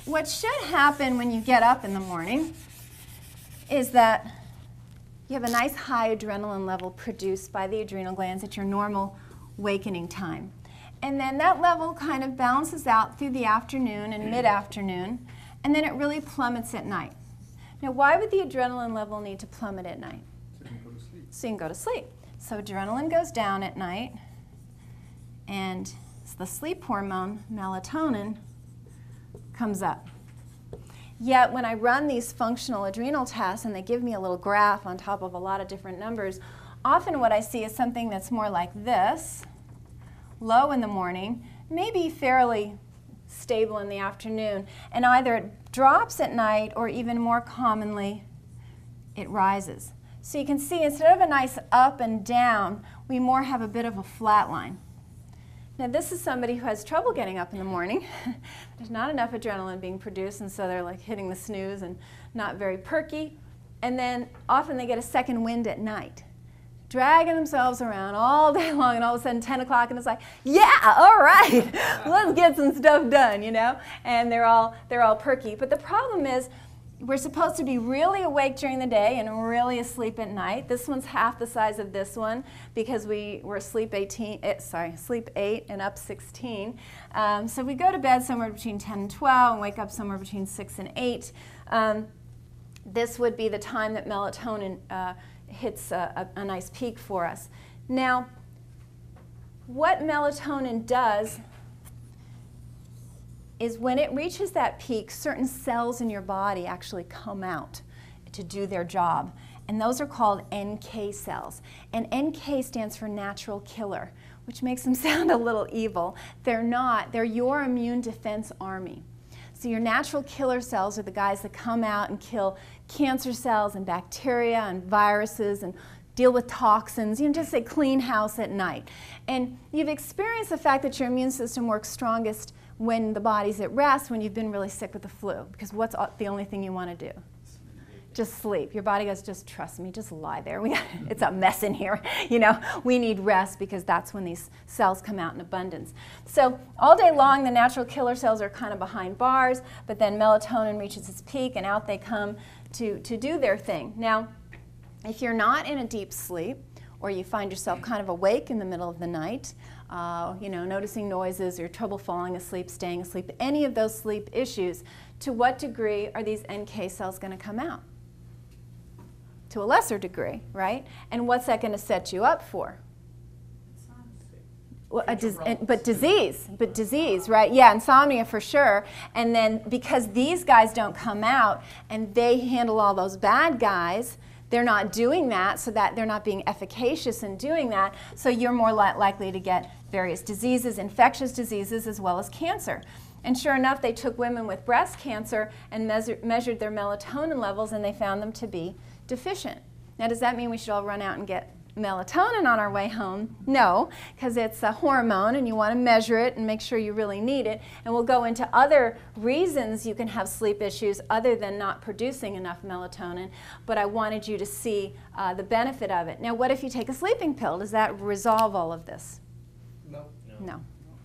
what should happen when you get up in the morning is that you have a nice high adrenaline level produced by the adrenal glands at your normal wakening time. And then that level kind of balances out through the afternoon and mid-afternoon, and then it really plummets at night. Now, why would the adrenaline level need to plummet at night? So you can go to sleep. So you can go to sleep. So adrenaline goes down at night, and the sleep hormone, melatonin, comes up. Yet when I run these functional adrenal tests and they give me a little graph on top of a lot of different numbers, often what I see is something that's more like this, low in the morning, maybe fairly stable in the afternoon, and either it drops at night or even more commonly, it rises. So you can see instead of a nice up and down, we more have a bit of a flat line. Now this is somebody who has trouble getting up in the morning. There's not enough adrenaline being produced, and so they're like hitting the snooze and not very perky. And then often they get a second wind at night, dragging themselves around all day long, and all of a sudden 10 o'clock and it's like, yeah, all right, let's get some stuff done, you know? And they're all perky. But the problem is we're supposed to be really awake during the day and really asleep at night. This one's half the size of this one because we were asleep sleep 8 and up 16. So we go to bed somewhere between 10 and 12 and wake up somewhere between 6 and 8. This would be the time that melatonin hits a nice peak for us. Now, what melatonin does is when it reaches that peak, certain cells in your body actually come out to do their job. And those are called NK cells. And NK stands for natural killer, which makes them sound a little evil. They're not. They're your immune defense army. So your natural killer cells are the guys that come out and kill cancer cells and bacteria and viruses and deal with toxins, you know, just say clean house at night. And you've experienced the fact that your immune system works strongest when the body's at rest, when you've been really sick with the flu, because what's the only thing you want to do? Just sleep. Your body goes, just trust me, just lie there. It's a mess in here. You know, we need rest because that's when these cells come out in abundance. So all day long, the natural killer cells are kind of behind bars, but then melatonin reaches its peak and out they come to do their thing. Now, if you're not in a deep sleep, or you find yourself kind of awake in the middle of the night, you know, noticing noises or trouble falling asleep, staying asleep, any of those sleep issues, to what degree are these NK cells going to come out? To a lesser degree, right? And what's that going to set you up for? Well, disease, right? Yeah, insomnia for sure. And then because these guys don't come out and they handle all those bad guys, they're not doing that, so that they're not being efficacious in doing that, so you're more likely to get various diseases, infectious diseases, as well as cancer. And sure enough, they took women with breast cancer and measured their melatonin levels, and they found them to be deficient. Now, does that mean we should all run out and get melatonin on our way home? No, because it's a hormone and you want to measure it and make sure you really need it. And we'll go into other reasons you can have sleep issues other than not producing enough melatonin, but I wanted you to see the benefit of it. Now, what if you take a sleeping pill? Does that resolve all of this? No,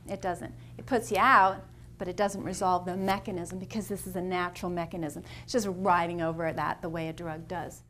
it doesn't. It puts you out, but it doesn't resolve the mechanism because this is a natural mechanism. It's just riding over that the way a drug does.